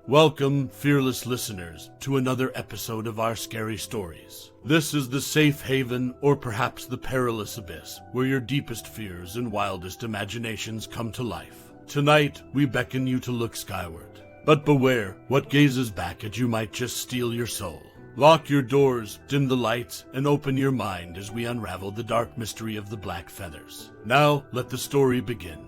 Welcome, fearless listeners, to another episode of our scary stories. This is the safe haven, or perhaps the perilous abyss, where your deepest fears and wildest imaginations come to life. Tonight, we beckon you to look skyward. But beware, what gazes back at you might just steal your soul. Lock your doors, dim the lights, and open your mind as we unravel the dark mystery of the black feathers. Now, let the story begin.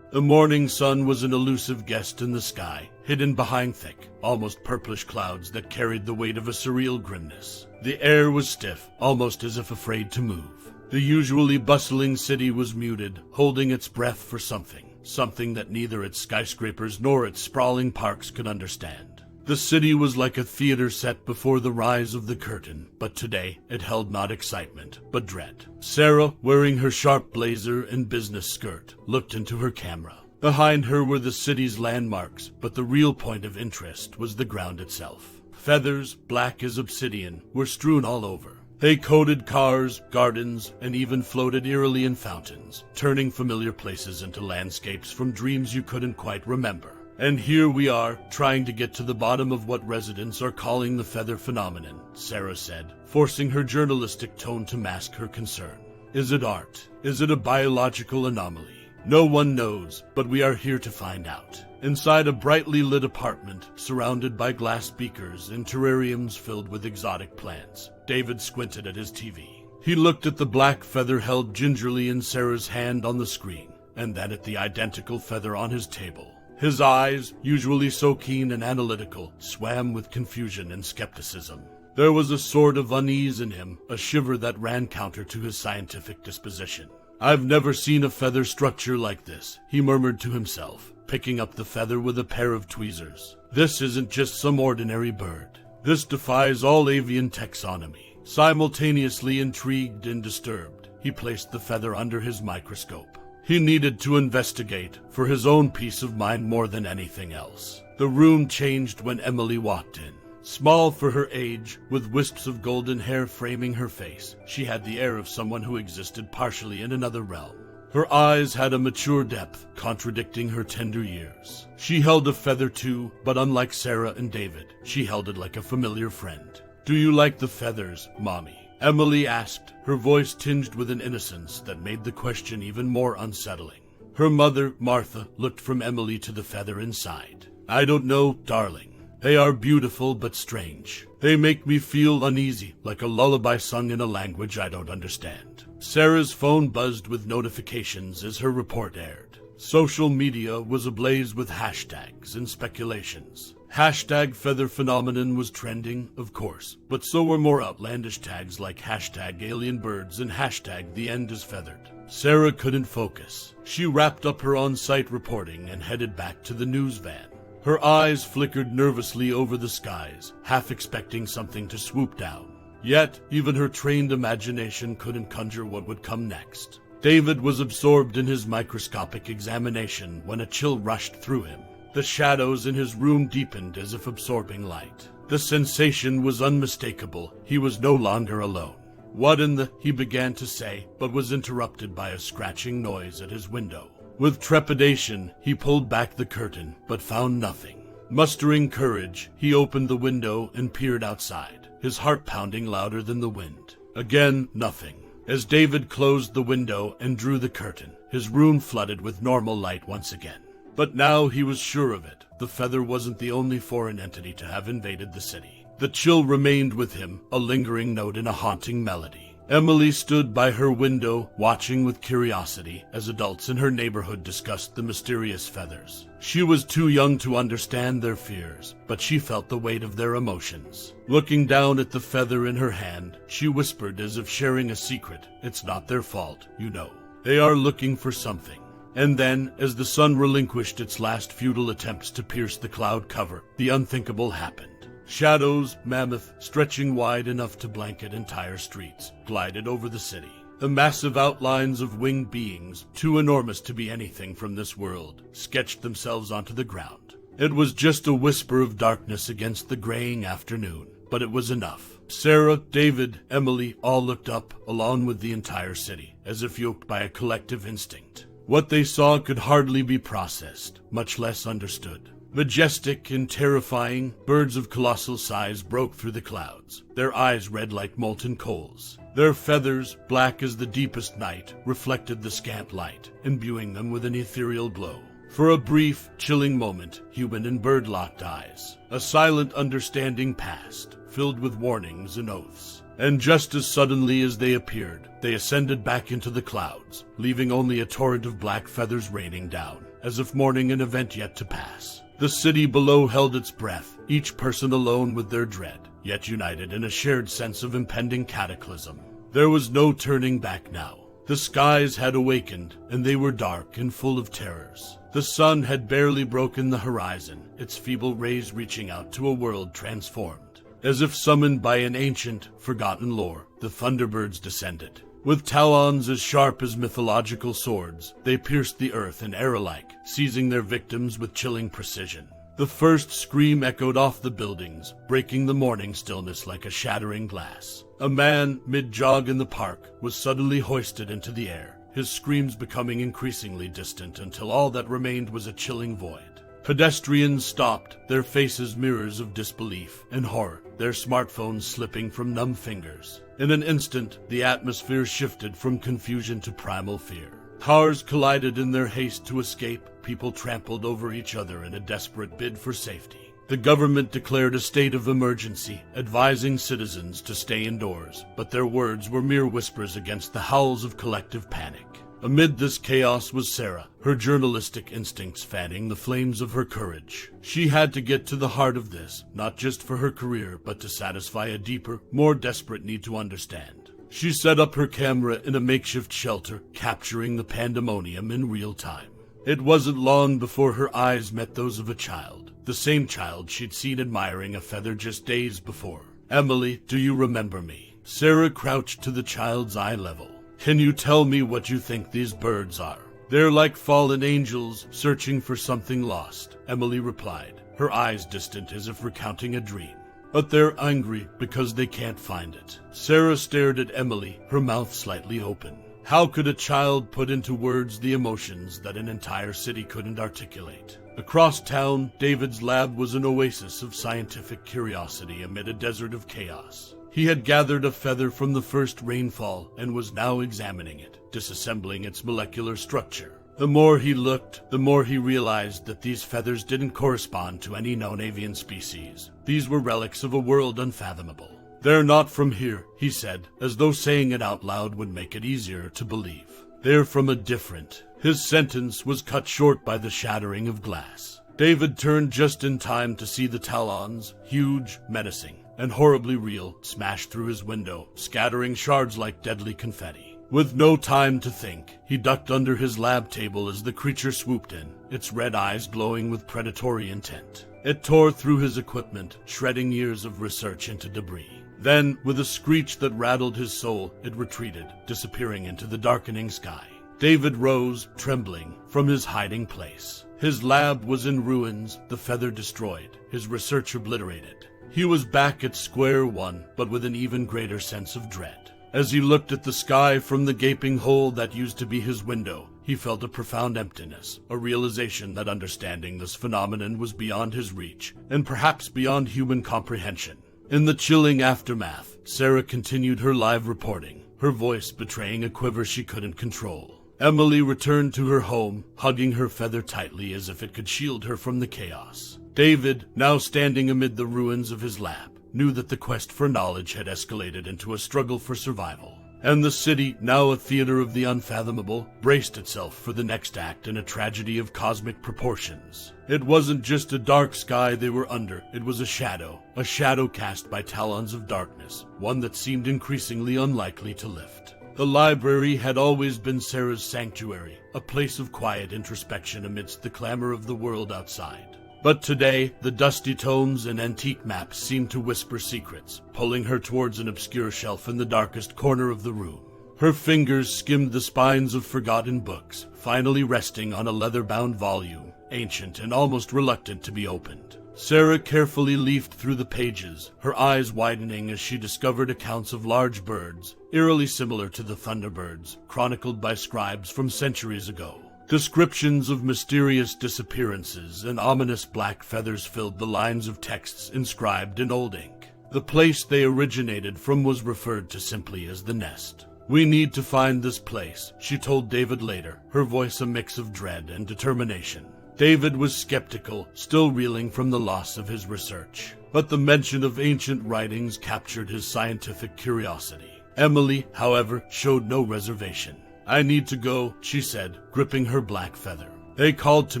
The morning sun was an elusive guest in the sky, hidden behind thick, almost purplish clouds that carried the weight of a surreal grimness. The air was stiff, almost as if afraid to move. The usually bustling city was muted, holding its breath for something that neither its skyscrapers nor its sprawling parks could understand. The city was like a theater set before the rise of the curtain, but today it held not excitement, but dread. Sarah, wearing her sharp blazer and business skirt, looked into her camera. Behind her were the city's landmarks, but the real point of interest was the ground itself. Feathers, black as obsidian, were strewn all over. They coated cars, gardens, and even floated eerily in fountains, turning familiar places into landscapes from dreams you couldn't quite remember. And here we are, trying to get to the bottom of what residents are calling the feather phenomenon, Sarah said, forcing her journalistic tone to mask her concern. Is it art? Is it a biological anomaly? No one knows, but we are here to find out. Inside a brightly lit apartment, surrounded by glass beakers and terrariums filled with exotic plants, David squinted at his TV. He looked at the black feather held gingerly in Sarah's hand on the screen, and then at the identical feather on his table. His eyes, usually so keen and analytical, swam with confusion and skepticism. There was a sort of unease in him, a shiver that ran counter to his scientific disposition. "I've never seen a feather structure like this," he murmured to himself, picking up the feather with a pair of tweezers. "This isn't just some ordinary bird. This defies all avian taxonomy." Simultaneously intrigued and disturbed, he placed the feather under his microscope. He needed to investigate, for his own peace of mind more than anything else. The room changed when Emily walked in. Small for her age, with wisps of golden hair framing her face, she had the air of someone who existed partially in another realm. Her eyes had a mature depth, contradicting her tender years. She held a feather too, but unlike Sarah and David, she held it like a familiar friend. "Do you like the feathers, Mommy?" Emily asked, her voice tinged with an innocence that made the question even more unsettling. Her mother, Martha, looked from Emily to the feather inside. "I don't know, darling. They are beautiful but strange. They make me feel uneasy, like a lullaby sung in a language I don't understand." Sarah's phone buzzed with notifications as her report aired. Social media was ablaze with hashtags and speculations. Hashtag feather phenomenon was trending, of course, but so were more outlandish tags like hashtag alien birds and hashtag the end is feathered. Sarah couldn't focus. She wrapped up her on-site reporting and headed back to the news van. Her eyes flickered nervously over the skies, half expecting something to swoop down. Yet, even her trained imagination couldn't conjure what would come next. David was absorbed in his microscopic examination when a chill rushed through him. The shadows in his room deepened as if absorbing light. The sensation was unmistakable. He was no longer alone. "What in the—" he began to say, but was interrupted by a scratching noise at his window. With trepidation, he pulled back the curtain, but found nothing. Mustering courage, he opened the window and peered outside, his heart pounding louder than the wind. Again, nothing. As David closed the window and drew the curtain, his room flooded with normal light once again. But now he was sure of it. The feather wasn't the only foreign entity to have invaded the city. The chill remained with him, a lingering note in a haunting melody. Emily stood by her window, watching with curiosity as adults in her neighborhood discussed the mysterious feathers. She was too young to understand their fears, but she felt the weight of their emotions. Looking down at the feather in her hand, she whispered as if sharing a secret, "It's not their fault, you know. They are looking for something." And then, as the sun relinquished its last futile attempts to pierce the cloud cover, the unthinkable happened. Shadows, mammoth, stretching wide enough to blanket entire streets, glided over the city. The massive outlines of winged beings, too enormous to be anything from this world, sketched themselves onto the ground. It was just a whisper of darkness against the graying afternoon, but it was enough. Sarah, David, Emily all looked up, along with the entire city, as if yoked by a collective instinct. What they saw could hardly be processed, much less understood. Majestic and terrifying, birds of colossal size broke through the clouds, their eyes red like molten coals. Their feathers, black as the deepest night, reflected the scant light, imbuing them with an ethereal glow. For a brief, chilling moment, human and bird locked eyes. A silent understanding passed, filled with warnings and oaths. And just as suddenly as they appeared, they ascended back into the clouds, leaving only a torrent of black feathers raining down, as if mourning an event yet to pass. The city below held its breath, each person alone with their dread, yet united in a shared sense of impending cataclysm. There was no turning back now. The skies had awakened, and they were dark and full of terrors. The sun had barely broken the horizon, its feeble rays reaching out to a world transformed. As if summoned by an ancient, forgotten lore, the thunderbirds descended. With talons as sharp as mythological swords, they pierced the earth in arrow-like, seizing their victims with chilling precision. The first scream echoed off the buildings, breaking the morning stillness like a shattering glass. A man, mid-jog in the park, was suddenly hoisted into the air, his screams becoming increasingly distant until all that remained was a chilling void. Pedestrians stopped, their faces mirrors of disbelief and horror, their smartphones slipping from numb fingers. In an instant, the atmosphere shifted from confusion to primal fear. Cars collided in their haste to escape, people trampled over each other in a desperate bid for safety. The government declared a state of emergency, advising citizens to stay indoors, but their words were mere whispers against the howls of collective panic. Amid this chaos was Sarah, her journalistic instincts fanning the flames of her courage. She had to get to the heart of this, not just for her career, but to satisfy a deeper, more desperate need to understand. She set up her camera in a makeshift shelter, capturing the pandemonium in real time. It wasn't long before her eyes met those of a child, the same child she'd seen admiring a feather just days before. "Emily, do you remember me?" Sarah crouched to the child's eye level. "Can you tell me what you think these birds are?" "They're like fallen angels searching for something lost," Emily replied, her eyes distant as if recounting a dream. "But they're angry because they can't find it." Sarah stared at Emily, her mouth slightly open. How could a child put into words the emotions that an entire city couldn't articulate? Across town, David's lab was an oasis of scientific curiosity amid a desert of chaos. He had gathered a feather from the first rainfall and was now examining it, disassembling its molecular structure. The more he looked, the more he realized that these feathers didn't correspond to any known avian species. These were relics of a world unfathomable. "They're not from here," he said, as though saying it out loud would make it easier to believe. "They're from a different..." His sentence was cut short by the shattering of glass. David turned just in time to see the talons, huge, menacing, and horribly real, smashed through his window, scattering shards like deadly confetti. With no time to think, he ducked under his lab table as the creature swooped in, its red eyes glowing with predatory intent. It tore through his equipment, shredding years of research into debris. Then, with a screech that rattled his soul, it retreated, disappearing into the darkening sky. David rose, trembling, from his hiding place. His lab was in ruins, the feather destroyed, his research obliterated. He was back at square one, but with an even greater sense of dread. As he looked at the sky from the gaping hole that used to be his window, he felt a profound emptiness, a realization that understanding this phenomenon was beyond his reach, and perhaps beyond human comprehension. In the chilling aftermath, Sarah continued her live reporting, her voice betraying a quiver she couldn't control. Emily returned to her home, hugging her feather tightly as if it could shield her from the chaos. David, now standing amid the ruins of his lab, knew that the quest for knowledge had escalated into a struggle for survival. And the city, now a theater of the unfathomable, braced itself for the next act in a tragedy of cosmic proportions. It wasn't just a dark sky they were under, it was a shadow cast by talons of darkness, one that seemed increasingly unlikely to lift. The library had always been Sarah's sanctuary, a place of quiet introspection amidst the clamor of the world outside. But today, the dusty tomes and antique maps seemed to whisper secrets, pulling her towards an obscure shelf in the darkest corner of the room. Her fingers skimmed the spines of forgotten books, finally resting on a leather-bound volume, ancient and almost reluctant to be opened. Sarah carefully leafed through the pages, her eyes widening as she discovered accounts of large birds, eerily similar to the thunderbirds, chronicled by scribes from centuries ago. Descriptions of mysterious disappearances and ominous black feathers filled the lines of texts inscribed in old ink. The place they originated from was referred to simply as the nest. "We need to find this place," she told David later, her voice a mix of dread and determination. David was skeptical, still reeling from the loss of his research. But the mention of ancient writings captured his scientific curiosity. Emily, however, showed no reservation. "I need to go," she said, gripping her black feather. "They called to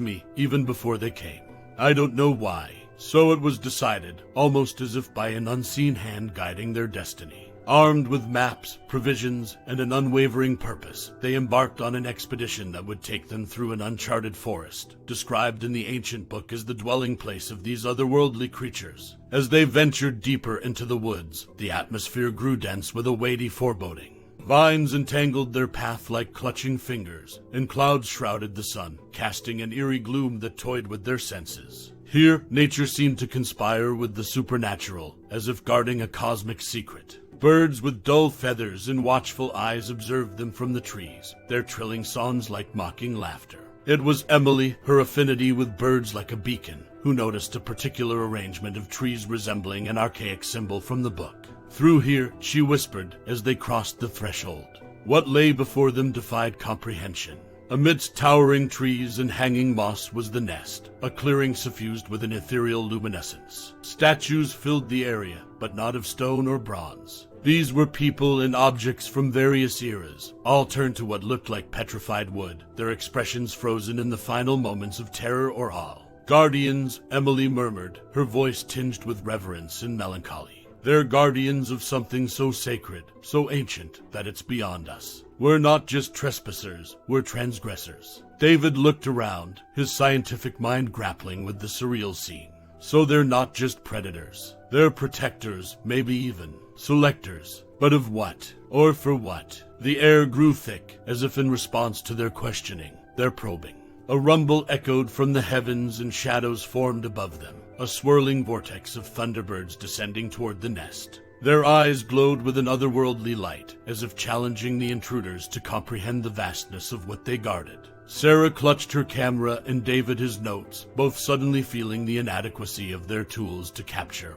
me even before they came. I don't know why." So it was decided, almost as if by an unseen hand guiding their destiny. Armed with maps, provisions, and an unwavering purpose, they embarked on an expedition that would take them through an uncharted forest, described in the ancient book as the dwelling place of these otherworldly creatures. As they ventured deeper into the woods, the atmosphere grew dense with a weighty foreboding. Vines entangled their path like clutching fingers, and clouds shrouded the sun, casting an eerie gloom that toyed with their senses. Here, nature seemed to conspire with the supernatural, as if guarding a cosmic secret. Birds with dull feathers and watchful eyes observed them from the trees, their trilling songs like mocking laughter. It was Emily, her affinity with birds like a beacon, who noticed a particular arrangement of trees resembling an archaic symbol from the book. "Through here," she whispered as they crossed the threshold. What lay before them defied comprehension. Amidst towering trees and hanging moss was the nest, a clearing suffused with an ethereal luminescence. Statues filled the area, but not of stone or bronze. These were people and objects from various eras, all turned to what looked like petrified wood, their expressions frozen in the final moments of terror or awe. "Guardians," Emily murmured, her voice tinged with reverence and melancholy. "They're guardians of something so sacred, so ancient, that it's beyond us. We're not just trespassers, we're transgressors." David looked around, his scientific mind grappling with the surreal scene. "So they're not just predators. They're protectors, maybe even selectors. But of what? Or for what?" The air grew thick, as if in response to their questioning, their probing. A rumble echoed from the heavens and shadows formed above them, a swirling vortex of thunderbirds descending toward the nest. Their eyes glowed with an otherworldly light, as if challenging the intruders to comprehend the vastness of what they guarded. Sarah clutched her camera and David his notes, both suddenly feeling the inadequacy of their tools to capture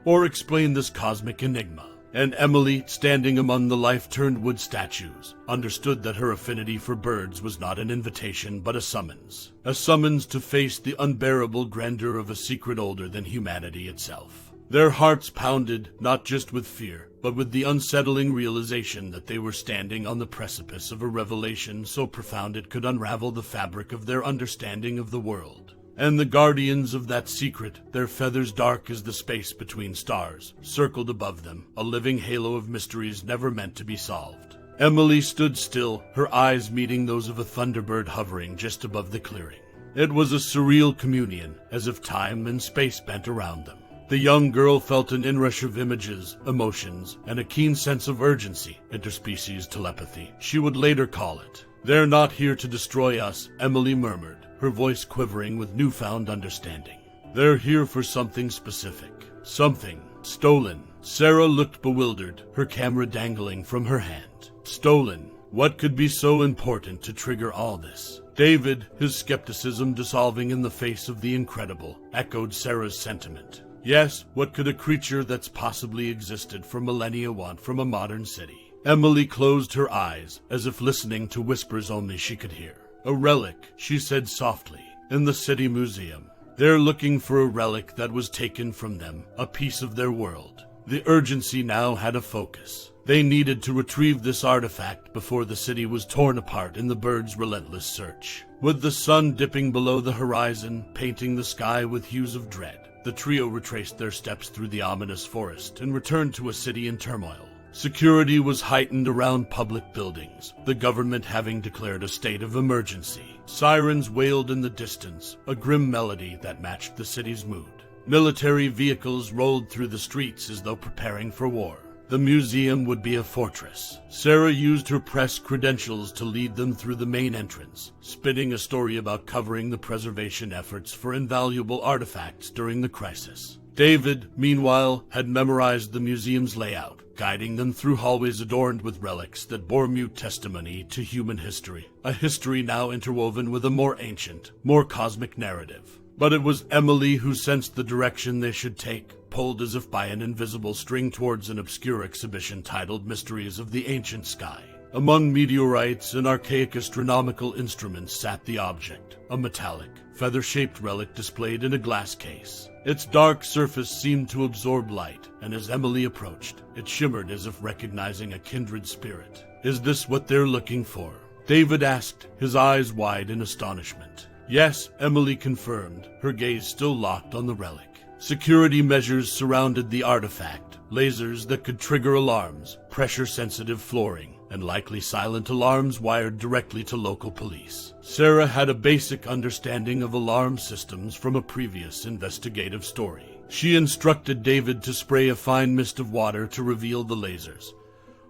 or explain this cosmic enigma. And Emily, standing among the life-turned wood statues, understood that her affinity for birds was not an invitation but a summons. A summons to face the unbearable grandeur of a secret older than humanity itself. Their hearts pounded, not just with fear, but with the unsettling realization that they were standing on the precipice of a revelation so profound it could unravel the fabric of their understanding of the world. And the guardians of that secret, their feathers dark as the space between stars, circled above them, a living halo of mysteries never meant to be solved. Emily stood still, her eyes meeting those of a thunderbird hovering just above the clearing. It was a surreal communion, as if time and space bent around them. The young girl felt an inrush of images, emotions, and a keen sense of urgency, interspecies telepathy, she would later call it. "They're not here to destroy us," Emily murmured, her voice quivering with newfound understanding. "They're here for something specific. Something stolen." Sarah looked bewildered, her camera dangling from her hand. Stolen? What could be so important to trigger all this? David, his skepticism dissolving in the face of the incredible, echoed Sarah's sentiment. Yes, what could a creature that's possibly existed for millennia want from a modern city? Emily closed her eyes, as if listening to whispers only she could hear. "A relic," she said softly, "in the city museum. They're looking for a relic that was taken from them, a piece of their world." The urgency now had a focus. They needed to retrieve this artifact before the city was torn apart in the birds' relentless search. With the sun dipping below the horizon, painting the sky with hues of dread, the trio retraced their steps through the ominous forest and returned to a city in turmoil. Security was heightened around public buildings, the government having declared a state of emergency. Sirens wailed in the distance, a grim melody that matched the city's mood. Military vehicles rolled through the streets as though preparing for war. The museum would be a fortress. Sarah used her press credentials to lead them through the main entrance, spinning a story about covering the preservation efforts for invaluable artifacts during the crisis. David, meanwhile, had memorized the museum's layout, guiding them through hallways adorned with relics that bore mute testimony to human history, a history now interwoven with a more ancient, more cosmic narrative. But it was Emily who sensed the direction they should take, pulled as if by an invisible string towards an obscure exhibition titled Mysteries of the Ancient Sky. Among meteorites and archaic astronomical instruments sat the object, a metallic, feather-shaped relic displayed in a glass case. Its dark surface seemed to absorb light, and as Emily approached, it shimmered as if recognizing a kindred spirit. "Is this what they're looking for?" David asked, his eyes wide in astonishment. "Yes," Emily confirmed, her gaze still locked on the relic. Security measures surrounded the artifact, lasers that could trigger alarms, pressure-sensitive flooring, and likely silent alarms wired directly to local police. Sarah had a basic understanding of alarm systems from a previous investigative story. She instructed David to spray a fine mist of water to reveal the lasers,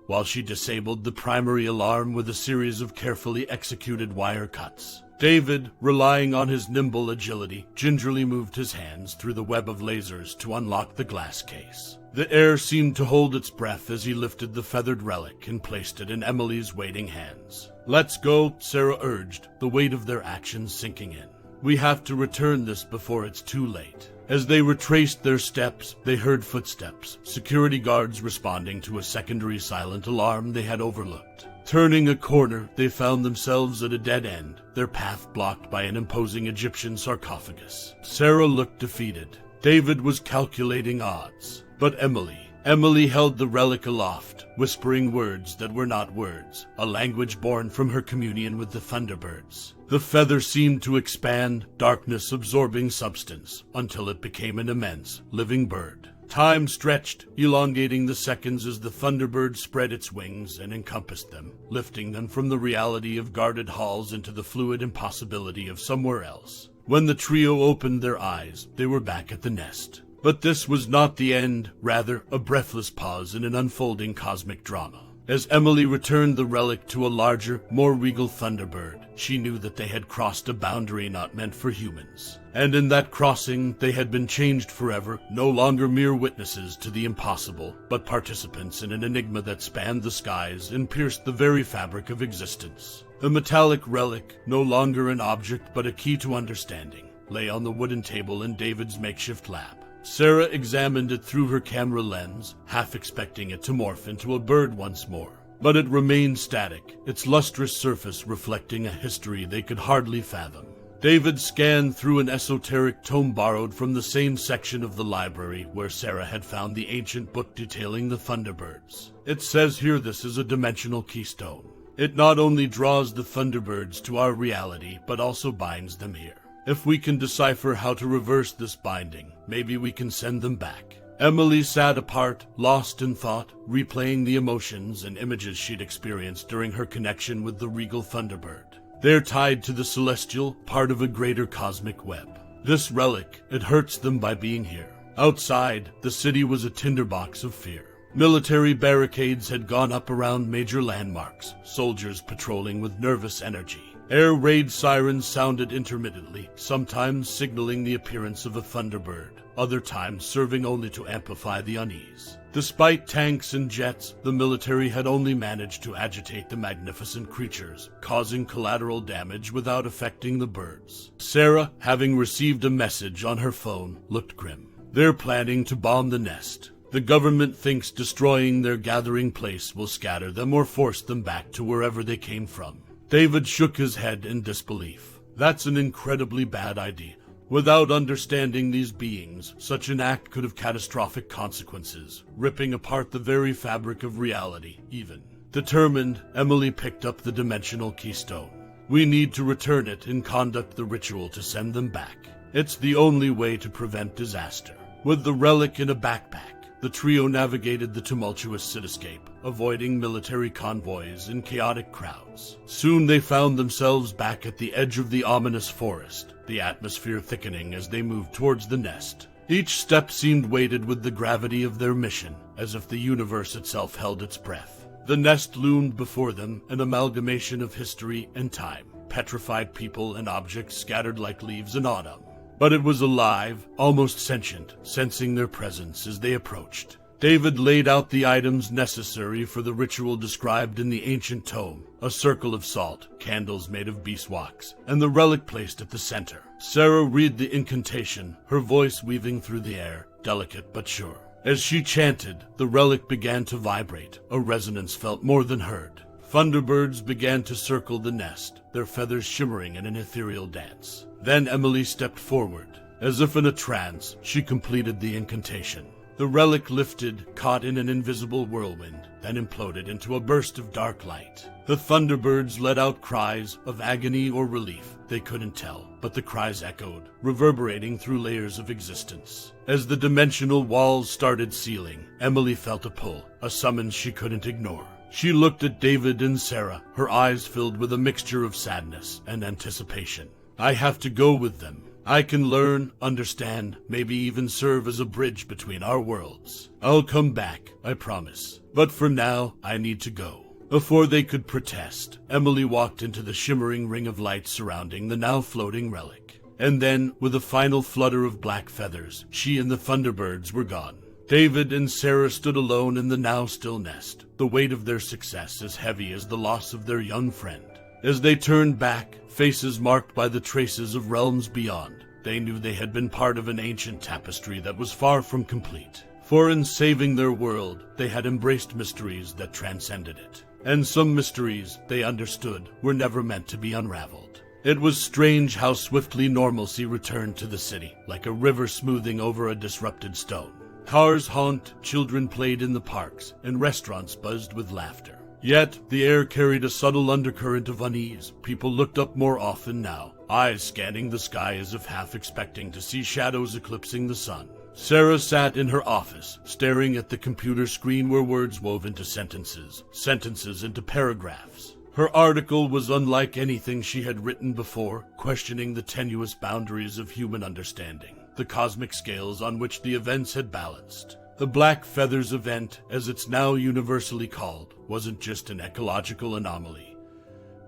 while she disabled the primary alarm with a series of carefully executed wire cuts. David, relying on his nimble agility, gingerly moved his hands through the web of lasers to unlock the glass case. The air seemed to hold its breath as he lifted the feathered relic and placed it in Emily's waiting hands. "Let's go," Sarah urged, the weight of their actions sinking in. "We have to return this before it's too late." As they retraced their steps, they heard footsteps, security guards responding to a secondary silent alarm they had overlooked. Turning a corner, they found themselves at a dead end, their path blocked by an imposing Egyptian sarcophagus. Sarah looked defeated. David was calculating odds. But Emily held the relic aloft, whispering words that were not words, a language born from her communion with the thunderbirds. The feather seemed to expand, darkness absorbing substance, until it became an immense, living bird. Time stretched, elongating the seconds as the thunderbird spread its wings and encompassed them, lifting them from the reality of guarded halls into the fluid impossibility of somewhere else. When the trio opened their eyes, they were back at the nest. But this was not the end, rather a breathless pause in an unfolding cosmic drama. As Emily returned the relic to a larger, more regal thunderbird, she knew that they had crossed a boundary not meant for humans. And in that crossing, they had been changed forever, no longer mere witnesses to the impossible, but participants in an enigma that spanned the skies and pierced the very fabric of existence. The metallic relic, no longer an object but a key to understanding, lay on the wooden table in David's makeshift lab. Sarah examined it through her camera lens, half expecting it to morph into a bird once more. But it remained static, its lustrous surface reflecting a history they could hardly fathom. David scanned through an esoteric tome borrowed from the same section of the library where Sarah had found the ancient book detailing the thunderbirds. It says here this is a dimensional keystone. It not only draws the thunderbirds to our reality, but also binds them here. If we can decipher how to reverse this binding, maybe we can send them back. Emily sat apart, lost in thought, replaying the emotions and images she'd experienced during her connection with the regal thunderbird. They're tied to the celestial, part of a greater cosmic web. This relic, it hurts them by being here. Outside, the city was a tinderbox of fear. Military barricades had gone up around major landmarks, soldiers patrolling with nervous energy. Air raid sirens sounded intermittently, sometimes signaling the appearance of a thunderbird, other times serving only to amplify the unease. Despite tanks and jets, the military had only managed to agitate the magnificent creatures, causing collateral damage without affecting the birds. Sarah, having received a message on her phone, looked grim. They're planning to bomb the nest. The government thinks destroying their gathering place will scatter them or force them back to wherever they came from. David shook his head in disbelief. That's an incredibly bad idea. Without understanding these beings, such an act could have catastrophic consequences, ripping apart the very fabric of reality, even. Determined, Emily picked up the dimensional keystone. We need to return it and conduct the ritual to send them back. It's the only way to prevent disaster. With the relic in a backpack, the trio navigated the tumultuous cityscape, avoiding military convoys and chaotic crowds. Soon they found themselves back at the edge of the ominous forest, the atmosphere thickening as they moved towards the nest. Each step seemed weighted with the gravity of their mission, as if the universe itself held its breath. The nest loomed before them, an amalgamation of history and time, petrified people and objects scattered like leaves in autumn. But it was alive, almost sentient, sensing their presence as they approached. David laid out the items necessary for the ritual described in the ancient tome: a circle of salt, candles made of beeswax, and the relic placed at the center. Sarah read the incantation, her voice weaving through the air, delicate but sure. As she chanted, the relic began to vibrate, a resonance felt more than heard. Thunderbirds began to circle the nest, their feathers shimmering in an ethereal dance. Then Emily stepped forward. As if in a trance, she completed the incantation. The relic lifted, caught in an invisible whirlwind, then imploded into a burst of dark light. The thunderbirds let out cries of agony or relief. They couldn't tell, but the cries echoed, reverberating through layers of existence. As the dimensional walls started sealing, Emily felt a pull, a summons she couldn't ignore. She looked at David and Sarah, her eyes filled with a mixture of sadness and anticipation. I have to go with them. I can learn, understand, maybe even serve as a bridge between our worlds. I'll come back, I promise. But for now, I need to go. Before they could protest, Emily walked into the shimmering ring of light surrounding the now floating relic. And then, with a final flutter of black feathers, she and the thunderbirds were gone. David and Sarah stood alone in the now still nest, the weight of their success as heavy as the loss of their young friend. As they turned back, faces marked by the traces of realms beyond, they knew they had been part of an ancient tapestry that was far from complete. For in saving their world, they had embraced mysteries that transcended it. And some mysteries, they understood, were never meant to be unraveled. It was strange how swiftly normalcy returned to the city, like a river smoothing over a disrupted stone. Cars honked, children played in the parks, and restaurants buzzed with laughter. Yet, the air carried a subtle undercurrent of unease. People looked up more often now, eyes scanning the sky as if half expecting to see shadows eclipsing the sun. Sarah sat in her office, staring at the computer screen where words wove into sentences, sentences into paragraphs. Her article was unlike anything she had written before, questioning the tenuous boundaries of human understanding, the cosmic scales on which the events had balanced. The Black Feathers event, as it's now universally called, wasn't just an ecological anomaly,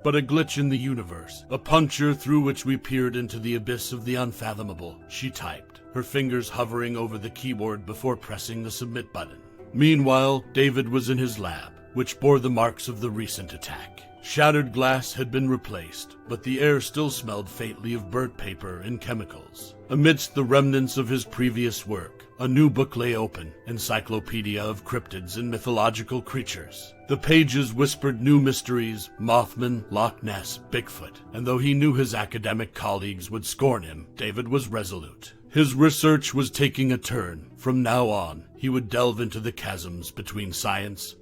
but a glitch in the universe, a puncture through which we peered into the abyss of the unfathomable. She typed, her fingers hovering over the keyboard before pressing the submit button. Meanwhile, David was in his lab, which bore the marks of the recent attack. Shattered glass had been replaced, but the air still smelled faintly of burnt paper and chemicals. Amidst the remnants of his previous work, a new book lay open, Encyclopedia of Cryptids and Mythological Creatures. The pages whispered new mysteries: Mothman, Loch Ness, Bigfoot. And though he knew his academic colleagues would scorn him, David was resolute. His research was taking a turn. From now on, he would delve into the chasms between science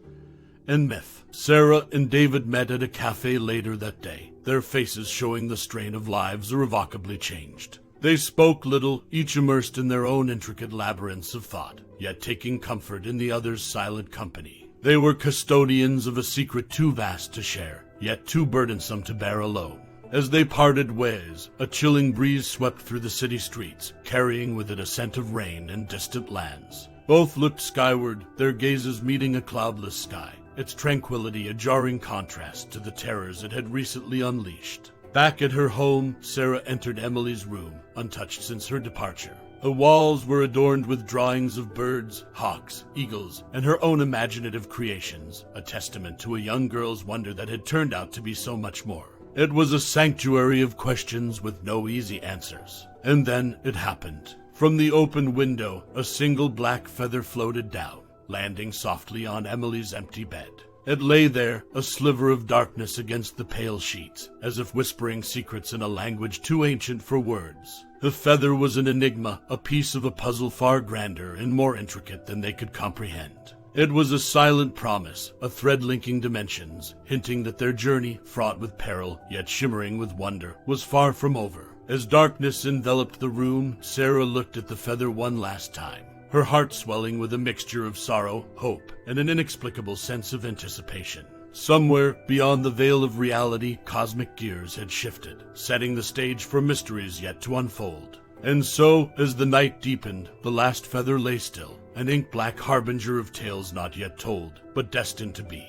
and myth. Sarah and David met at a cafe later that day, their faces showing the strain of lives irrevocably changed. They spoke little, each immersed in their own intricate labyrinths of thought, yet taking comfort in the other's silent company. They were custodians of a secret too vast to share, yet too burdensome to bear alone. As they parted ways, a chilling breeze swept through the city streets, carrying with it a scent of rain and distant lands. Both looked skyward, their gazes meeting a cloudless sky, its tranquility a jarring contrast to the terrors it had recently unleashed. Back at her home, Sarah entered Emily's room, untouched since her departure. The walls were adorned with drawings of birds, hawks, eagles, and her own imaginative creations, a testament to a young girl's wonder that had turned out to be so much more. It was a sanctuary of questions with no easy answers. And then it happened. From the open window, a single black feather floated down, landing softly on Emily's empty bed. It lay there, a sliver of darkness against the pale sheets, as if whispering secrets in a language too ancient for words. The feather was an enigma, a piece of a puzzle far grander and more intricate than they could comprehend. It was a silent promise, a thread linking dimensions, hinting that their journey, fraught with peril, yet shimmering with wonder, was far from over. As darkness enveloped the room, Sarah looked at the feather one last time, her heart swelling with a mixture of sorrow, hope, and an inexplicable sense of anticipation. Somewhere beyond the veil of reality, cosmic gears had shifted, setting the stage for mysteries yet to unfold. And so, as the night deepened, the last feather lay still, an ink-black harbinger of tales not yet told, but destined to be.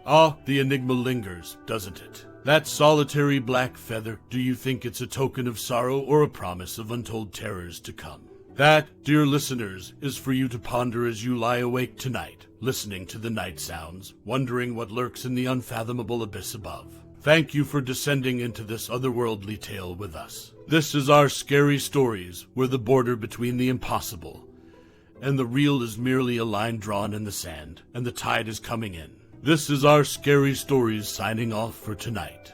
Ah, the enigma lingers, doesn't it? That solitary black feather, do you think it's a token of sorrow or a promise of untold terrors to come? That, dear listeners, is for you to ponder as you lie awake tonight, listening to the night sounds, wondering what lurks in the unfathomable abyss above. Thank you for descending into this otherworldly tale with us. This is our Scary Stories, where the border between the impossible and the real is merely a line drawn in the sand, and the tide is coming in. This is our Scary Stories signing off for tonight.